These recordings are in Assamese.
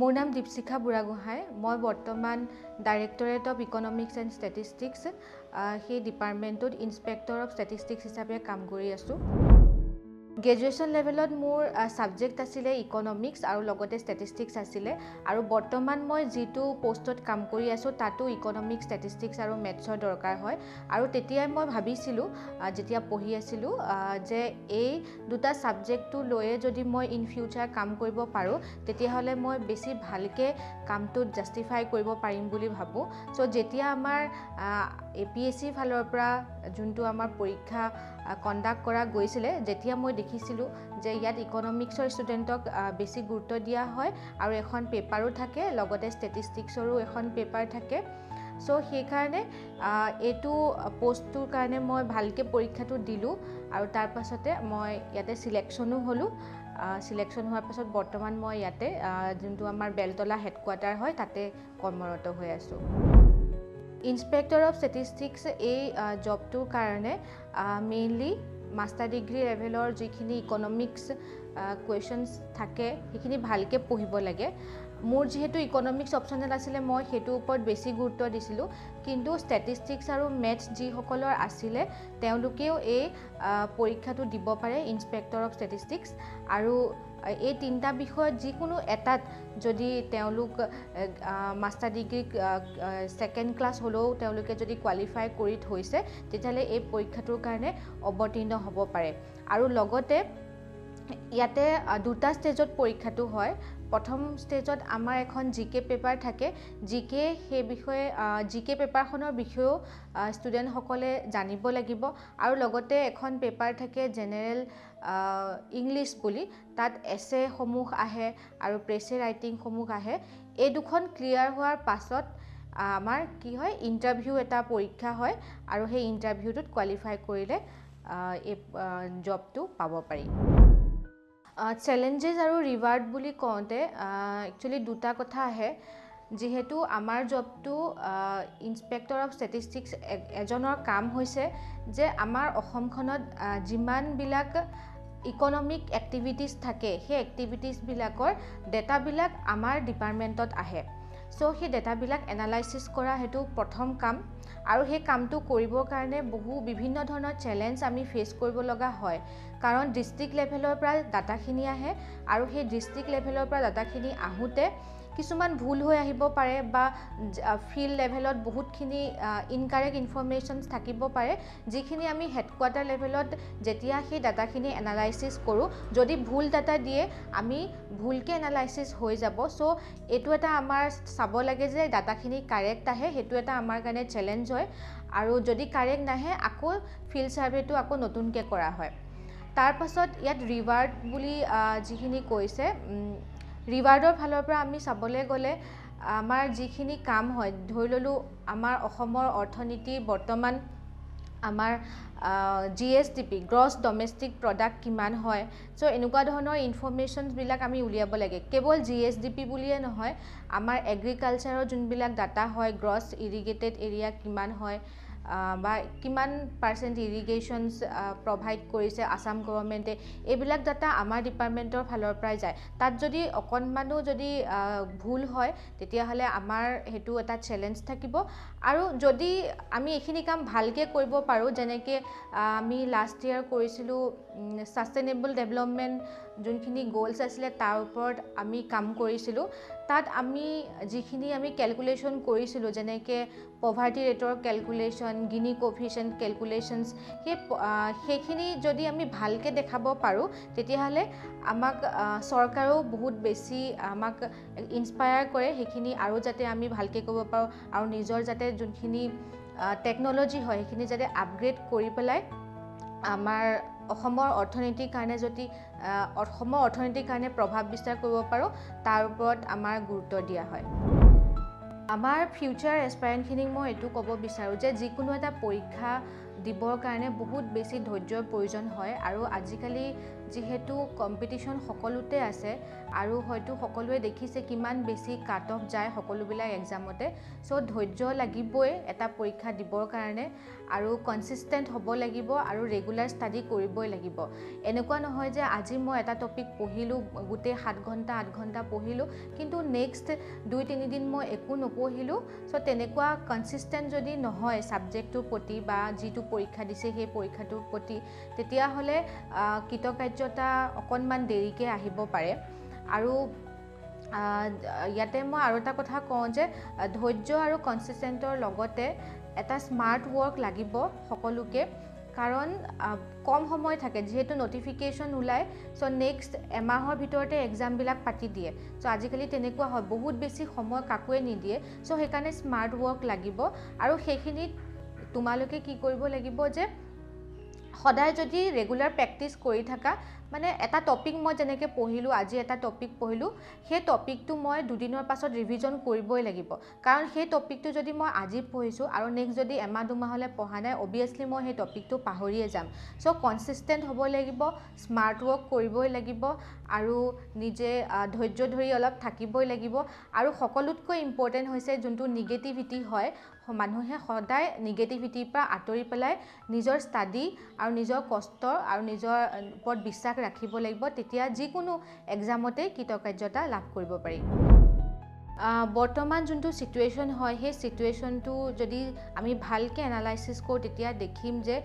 মোৰ নাম দীপশিখা বুঢ়াগোহাঁই। মই বৰ্তমান directorate of economics and statistics সেই ডিপাৰ্টমেণ্টত ইনস্পেক্টৰ অফ ষ্টেটিষ্টিক্স হিচাপে কাম কৰি আছোঁ। গ্ৰেজুৱেশ্যন লেভেলত মোৰ ছাবজেক্ট আছিলে ইকনমিক্স আৰু লগতে ষ্টেটিষ্টিক্স আছিলে, আৰু বৰ্তমান মই যিটো পোষ্টত কাম কৰি আছোঁ তাতো ইকনমিক্স, ষ্টেটিষ্টিক্স আৰু মেথছৰ দৰকাৰ হয়। আৰু তেতিয়াই মই ভাবিছিলোঁ যেতিয়া পঢ়ি আছিলোঁ যে এই দুটা ছাবজেক্টটো লৈয়ে যদি মই ইন ফিউচাৰ কাম কৰিব পাৰোঁ তেতিয়াহ'লে মই বেছি ভালকৈ কামটোত জাষ্টিফাই কৰিব পাৰিম বুলি ভাবোঁ। চ' যেতিয়া আমাৰ APSC ফালৰ পৰা যোনটো আমাৰ পৰীক্ষা কণ্ডাক্ট কৰা গৈছিলে, যেতিয়া মই দেখিছিলোঁ যে ইয়াত ইকনমিক্সৰ ষ্টুডেণ্টক বেছি গুৰুত্ব দিয়া হয় আৰু এখন পেপাৰো থাকে, লগতে ষ্টেটিষ্টিক্সৰো এখন পেপাৰ থাকে। চ' সেইকাৰণে এইটো পষ্টটোৰ কাৰণে মই ভালকৈ পৰীক্ষাটো দিলোঁ আৰু তাৰ পাছতে মই ইয়াতে ছিলেকশ্যনো হ'লোঁ। ছিলেকশ্যন হোৱাৰ পাছত বৰ্তমান মই ইয়াতে যোনটো আমাৰ বেলতলা হেডকোৱাৰ্টাৰ হয় তাতে কৰ্মৰত হৈ আছোঁ। ইনস্পেক্টৰ অফ ষ্টেটিষ্টিক্স এই জবটোৰ কাৰণে মেইনলি মাষ্টাৰ ডিগ্ৰী লেভেলৰ যিখিনি ইকনমিক্স কুৱেশ্যনছ থাকে সেইখিনি ভালকৈ পঢ়িব লাগে। মোৰ যিহেতু ইকনমিক্স অপশ্যনেল আছিলে মই সেইটোৰ ওপৰত বেছি গুৰুত্ব দিছিলোঁ, কিন্তু ষ্টেটিষ্টিক্স আৰু মেথছ যিসকলৰ আছিলে তেওঁলোকেও এই পৰীক্ষাটো দিব পাৰে, ইনস্পেক্টৰ অফ ষ্টেটিষ্টিক্স। আৰু এই তিনিটা বিষয়ত যিকোনো এটাত যদি তেওঁলোক মাষ্টাৰ ডিগ্ৰী ছেকেণ্ড ক্লাছ হ'লেও তেওঁলোকে যদি কোৱালিফাই কৰি থৈছে তেতিয়াহ'লে এই পৰীক্ষাটোৰ কাৰণে অৱতীৰ্ণ হ'ব পাৰে। আৰু লগতে ইয়াতে দুটা ষ্টেজত পৰীক্ষাটো হয়। প্ৰথম ষ্টেজত আমাৰ এখন GK পেপাৰ থাকে। সেই বিষয়ে GK পেপাৰখনৰ বিষয়েও ষ্টুডেণ্টসকলে জানিব লাগিব। আৰু লগতে এখন পেপাৰ থাকে জেনেৰেল ইংলিছ বুলি, তাত এছেসমূহ আহে আৰু প্ৰেছে ৰাইটিংসমূহ আহে। এই দুখন ক্লিয়াৰ হোৱাৰ পাছত আমাৰ কি হয়, ইণ্টাৰভিউ এটা পৰীক্ষা হয় আৰু সেই ইণ্টাৰভিউটোত কোৱালিফাই কৰিলে এই জবটো পাব পাৰি। চেলেঞ্জেছ আৰু ৰিৱাৰ্ড বুলি কওঁতে একচুৱেলি দুটা কথা আহে। যিহেতু আমাৰ জবটো ইনস্পেক্টৰ অফ ষ্টেটিষ্টিক্স এজনৰ কাম হৈছে যে আমাৰ অসমখনত যিমানবিলাক ইকনমিক এক্টিভিটিছ থাকে সেই এক্টিভিটিছবিলাকৰ ডেটাবিলাক আমাৰ ডিপাৰ্টমেণ্টত আহে। চ' সেই ডেটাবিলাক এনালাইচিছ কৰা সেইটো প্ৰথম কাম, আৰু সেই কামটো কৰিবৰ কাৰণে বিভিন্ন ধৰণৰ চেলেঞ্জ আমি ফেচ কৰিব লগা হয়। কাৰণ ডিষ্ট্ৰিক্ট লেভেলৰ পৰা ডাটাখিনি আহে আৰু সেই ডিষ্ট্ৰিক্ট লেভেলৰ পৰা ডাটাখিনি আহোঁতে কিছুমান ভুল হৈ আহিব পাৰে বা ফিল্ড লেভেলত বহুতখিনি ইনকাৰেক্ট ইনফৰ্মেশ্যনছ থাকিব পাৰে, যিখিনি আমি হেডকোৱাৰ্টাৰ লেভেলত যেতিয়া সেই ডাটাখিনি এনালাইচিছ কৰোঁ যদি ভুল ডাটা দিয়ে আমি ভুলকৈ এনালাইচিছ হৈ যাব। চ' এইটো এটা আমাৰ চাব লাগে যে ডাটাখিনি কাৰেক্ট আহে, সেইটো এটা আমাৰ কাৰণে চেলেঞ্জ হয়। আৰু যদি কাৰেক্ট নাহে আকৌ ফিল্ড ছাৰ্ভেটো আকৌ নতুনকৈ কৰা হয়। তাৰ পাছত ইয়াত ৰিৱাৰ্ড বুলি যিখিনি কৈছে, ৰিৱাৰ্ডৰ ফালৰ পৰা আমি চাবলৈ গ'লে আমাৰ যিখিনি কাম হয়, ধৰি ল'লোঁ আমাৰ অসমৰ অৰ্থনীতি বৰ্তমান আমাৰ GSDP গ্ৰছ ডমেষ্টিক প্ৰডাক্ট কিমান হয়। চ' এনেকুৱা ধৰণৰ ইনফৰ্মেশ্যনছবিলাক আমি উলিয়াব লাগে। কেৱল GSDP বুলিয়ে নহয়, আমাৰ এগ্ৰিকালচাৰৰ যোনবিলাক ডাটা হয়, গ্ৰছ ইৰিগেটেড এৰিয়া কিমান হয় বা কিমান পাৰ্চেণ্ট ইৰিগেশ্যনছ প্ৰভাইড কৰিছে আছাম গভৰ্ণমেণ্টে, এইবিলাক ডাটা আমাৰ ডিপাৰ্টমেণ্টৰ ফালৰ পৰাই যায়। তাত যদি অকণমানো যদি ভুল হয় তেতিয়াহ'লে আমাৰ সেইটো এটা চেলেঞ্জ থাকিব। আৰু যদি আমি এইখিনি কাম ভালকৈ কৰিব পাৰোঁ, যেনেকৈ আমি লাষ্ট ইয়েৰ কৰিছিলোঁ ছাষ্টেইনেবল ডেভেলপমেণ্ট যোনখিনি গ'লছ আছিলে তাৰ ওপৰত আমি কাম কৰিছিলোঁ। তাত আমি যিখিনি আমি কেলকুলেশ্যন কৰিছিলোঁ, যেনেকৈ পভাৰ্টি ৰেটৰ কেলকুলেশ্যন, গিনি কফিচিয়েণ্ট কেলকুলেশ্যনছ, সেইখিনি যদি আমি ভালকৈ দেখাব পাৰোঁ তেতিয়াহ'লে আমাক চৰকাৰেও বহুত বেছি আমাক ইনস্পায়াৰ কৰে সেইখিনি আৰু যাতে আমি ভালকৈ কৰিব পাৰোঁ, আৰু নিজৰ যাতে যোনখিনি টেকন'লজি হয় সেইখিনি যাতে আপগ্ৰেড কৰি পেলাই আমাৰ অসমৰ অৰ্থনীতিৰ কাৰণে প্ৰভাৱ বিস্তাৰ কৰিব পাৰোঁ, তাৰ ওপৰত আমাৰ গুৰুত্ব দিয়া হয়। আমাৰ ফিউচাৰ এছপাইৰেণ্টখিনিক মই এইটো ক'ব বিচাৰোঁ যে যিকোনো এটা পৰীক্ষা দিবৰ কাৰণে বহুত বেছি ধৈৰ্যৰ প্ৰয়োজন হয় আৰু আজিকালি যেহেতু কম্পিটিশ্যন সকলোতে আছে আৰু হয়তো সকলোৱে দেখিছে কিমান বেছি কাট অফ যায় সকলোবিলাক এক্সামতে সো ধৈৰ্য লাগিবই এটা পৰীক্ষা দিবৰ কাৰণে আৰু কনসিস্টেন্ট হ'ব লাগিব আৰু ৰেগুলাৰ ষ্টাডি কৰিবই লাগিব এনেকুৱা নহয় যে আজি মই এটা টপিক পঢ়িলো গুটে 7 ঘণ্টা 8 ঘণ্টা পঢ়িলো কিন্তু নেক্সট 2-3 দিন মই একো নপঢ়িলো সো তেনেকুৱা কনসিস্টেন্ট যদি নহয় সাবজেক্টৰ প্ৰতি বা যেটো পৰীক্ষা দিছে সেই পৰীক্ষাটোৰ প্ৰতি তেতিয়া হলে কৃতকাৰ্যতা অকনমান দেৰিকে আহিব পাৰে আৰু ইয়াতে মই আৰু এটা কথা কওঁ যে ধৈৰ্য আৰু কনসিস্টেন্টৰ লগতে এটা স্মাৰ্ট ওয়াৰ্ক লাগিব সকলোকে কাৰণ কম সময় থাকে যেহেতু নোটিফিকেশন ওলায় সো নেক্সট এমাহৰ ভিতৰতে এক্সাম বিলাক পাতি দিয়ে সো আজিকালি তেনেকুৱা হয় বহুত বেছি সময় কাকুৱে নিদিয়ে সো সেইকাৰণে স্মাৰ্ট ওয়াৰ্ক লাগিব আৰু সেইখিনি তোমালোকে কি কৰিব লাগিব যে সদায় যদি ৰেগুলাৰ প্ৰেক্টিস কৰি থাকা মানে এটা টপিক মই যেনেকৈ পঢ়িলো আজি এটা টপিক পঢ়িলো সেই টপিকটো মই দুদিনৰ পাছত ৰিভিজন কৰিবই লাগিব কাৰণ সেই টপিকটো যদি মই আজি পঢ়িছো আৰু নেক্সট যদি এমাহ দুমাহলে পঢ়া নাই অবিয়াসলি মই সেই টপিকটো পাহৰিয়ে যাম সো কনসিস্টেন্ট হ'ব লাগিব স্মাৰ্ট ওয়াৰ্ক কৰিবই লাগিব আৰু নিজে ধৈৰ্য ধৰি অলপ থাকিবই লাগিব আৰু সকলোতকৈ ইম্পৰ্টেন্ট হৈছে যোনটো নিগেটিভিটি হয় মানুহে সদায় নিগেটিভিটিৰ পৰা আঁতৰি পেলাই নিজৰ ষ্টাডি আৰু নিজৰ কষ্ট আৰু নিজৰ ওপৰত বিশ্বাস ৰাখিব লাগিব তেতিয়া যিকোনো এক্সামতে কৃতকাৰ্যতা লাভ কৰিব পাৰি বৰ্তমান যোনটো সিচুৱেশন হয় সেই সিচুৱেশনটো যদি আমি ভালকে এনালাইসিস কৰো তেতিয়া দেখিম যে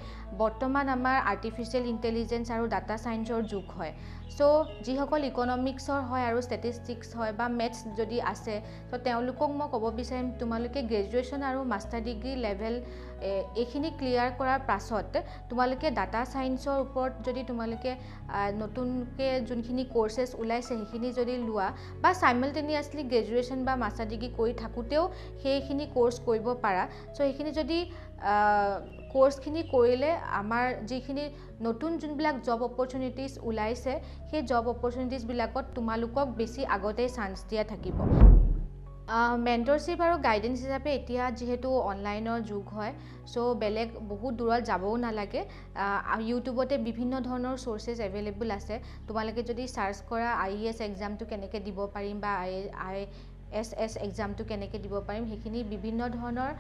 বৰ্তমান আমাৰ আৰ্টিফিশিয়াল ইন্টেলিজেন্স আৰু ডাটা সায়েন্সৰ যুগ হয় সো যিসকল ইকোনমিক্সৰ হয় আৰু ষ্টেটিষ্টিক্স হয় বা মেথছ যদি আছে তো তেওঁলোকক মই ক'ব বিচাৰিম তোমালোকে গ্ৰেজুৱেচন আৰু মাষ্টাৰ ডিগ্ৰী লেভেল এইখিনি ক্লিয়াৰ কৰাৰ পাছত তোমালোকে ডাটা সায়েন্সৰ ওপৰত যদি তোমালোকে নতুনকে যোনখিনি কোৰ্সেছ ওলাইছে সেইখিনি যদি লোৱা বা সাইমালটেনিয়াছলি গ্ৰেজুৱেচন বা মাষ্টাৰ ডিগ্ৰী কৰি থাকোতেও সেইখিনি কোৰ্স কৰিব পাৰা সো এইখিনি যদি কোৰ্সখিনি কৰিলে আমাৰ যিখিনি নতুন যোনবিলাক জব অপৰচুনিটিজ ওলাইছে সেই জব অপৰচুনিটিজ বিলাকত তোমালোকক বেছি আগতে চান্স দিয়া থাকিব মেন্টৰশিপ আৰু গাইডেন্স হিচাপে এতিয়া যেহেতু অনলাইনৰ যুগ হয় সো বেলেগ বহুত দূৰত যাবও নালাগে ইউটিউবতে বিভিন্ন ধৰণৰ সোৰ্সেছ এভেইলেবল আছে তোমালোকে যদি সাৰ্চ কৰা আইএএছ এক্সামটো কেনেকৈ দিব পাৰিম বা এছএছ এক্সামটো কেনেকৈ দিব পাৰিম সেইখিনি বিভিন্ন ধৰণৰ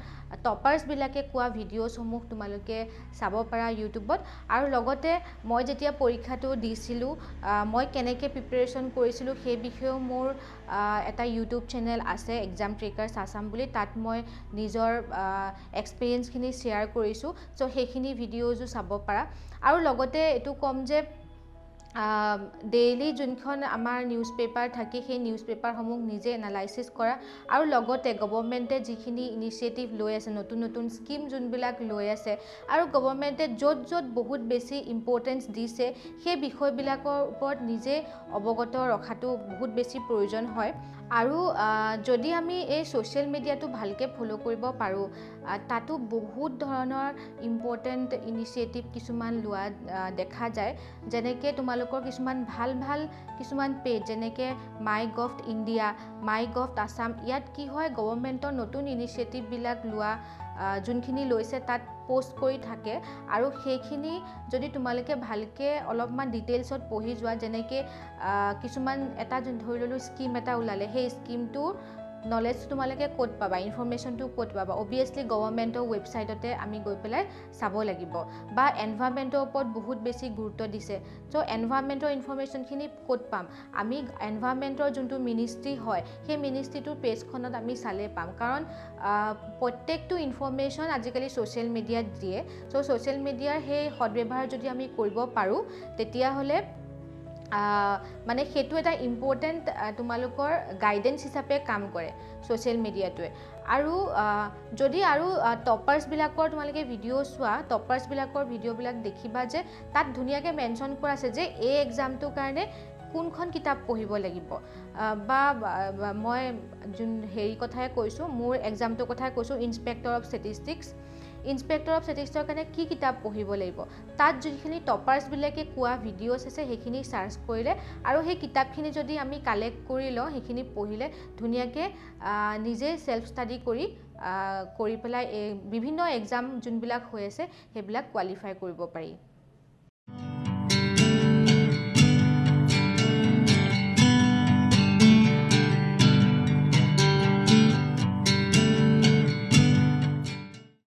টপাৰ্স বিলাকে কোৱা ভিডিঅ'ছ সমূহ তোমালোকে চাব পাৰা ইউটিউবত আৰু লগতে মই যেতিয়া পৰীক্ষাটো দিছিলো মই কেনেকৈ প্ৰিপাৰেচন কৰিছিলো সেই বিষয়েও মোৰ এটা ইউটিউব চেনেল আছে এক্সাম ট্ৰেকাৰ্ছ আসাম বুলি তাত মই নিজৰ এক্সপেৰিয়েন্সখিনি শেয়াৰ কৰিছো সো সেইখিনি ভিডিঅ'জো চাব পাৰা আৰু লগতে এটো কম যে ডেইলি যোনখন আমাৰ নিউজ পেপাৰ থাকে সেই নিউজ পেপাৰসমূহ নিজে এনালাইসিস কৰা আৰু লগতে গভৰ্ণমেণ্টে যিখিনি ইনিচিয়েটিভ লৈ আছে নতুন নতুন স্কিম যোনবিলাক লৈ আছে আৰু গভৰ্ণমেণ্টে য'ত বহুত বেছি ইম্পৰ্টেন্স দিছে সেই বিষয়বিলাকৰ ওপৰত নিজে অৱগত ৰখাটো বহুত বেছি প্ৰয়োজন হয় আৰু যদি আমি এই সোশ্যাল মিডিয়াটো ভালকে ফলো কৰিব পাৰো তাতো বহুত ধৰণৰ ইম্পৰ্টেন্ট ইনিচিয়েটিভ কিছুমান লোৱা দেখা যায় যেনেকৈ তোমালোকৰ কিছুমান ভাল কিছুমান পেজ যেনেকৈ মাইগভ ইণ্ডিয়া মাইগভ আসাম ইয়াত কি হয় গভৰ্ণমেণ্টৰ নতুন ইনিচিয়েটিভ বিলাক লোৱা যোনখিনি লৈছে তাত পোষ্ট কৰি থাকে আৰু সেইখিনি যদি তোমালোকে ভালকে অলপমান ডিটেইলছত পঢ়ি যোৱা যেনেকৈ কিছুমান এটা ধৰি ললো স্কিম এটা ওলালে সেই স্কিমটো নলেজ তোমালোকে ক'ত পাবা ইনফৰমেশনটো ক'ত পাবা অবিয়াসলি গভৰ্ণমেণ্টৰ ৱেবসাইটতে আমি গৈ পেলাই চাব লাগিব বা এনভায়ৰনমেণ্টৰ ওপৰত বহুত বেছি গুৰুত্ব দিছে সো এনভায়ৰনমেণ্টৰ ইনফৰমেশনখিনি ক'ত পাম আমি এনভায়ৰনমেণ্টৰ যোনটো মিনিষ্ট্ৰি হয় সেই মিনিষ্ট্ৰিটোৰ পেজখনত আমি চালে পাম কাৰণ প্ৰত্যেকটো ইনফৰমেশন আজিকালি সোশ্যাল মিডিয়াত দিয়ে সো সোশ্যাল মিডিয়াৰ সেই সদব্যৱহাৰ যদি আমি কৰিব পাৰো তেতিয়া হলে মানে হেতু এটা ইম্পৰ্টেন্ট তোমালোকৰ গাইডেন্স হিচাপে কাম কৰে সোশ্যাল মিডিয়াটোৱে আৰু যদি আৰু টপাৰ্স বিলাকৰ তোমালোকে ভিডিঅ' চোৱা টপাৰ্স বিলাকৰ ভিডিঅ'বিলাক দেখিবা যে তাত ধুনীয়াকৈ মেনশন কৰা আছে যে এই এক্সামটোৰ কাৰণে কোনখন কিতাপ পঢ়িব লাগিব বা মই যোন হেৰি কথাই কৈছো মোৰ এক্সামটোৰ কথাই কৈছো inspector of statistics inspector of ষ্টেটিষ্টিক্সৰ কাৰণে কি কিতাপ পঢ়িব লাগিব তাত যিখিনি টপাৰ্স বিলাকে কোৱা ভিডিঅ'ছ আছে সেইখিনি সাৰ্চ কৰিলে আৰু সেই কিতাপখিনি যদি আমি কালেক্ট কৰি লওঁ সেইখিনি পঢ়িলে ধুনীয়াকৈ নিজে সেলফ ষ্টাডি কৰি কৰি পেলাই বিভিন্ন এক্সাম যোনবিলাক হৈ আছে সেইবিলাক কোৱালিফাই কৰিব পাৰি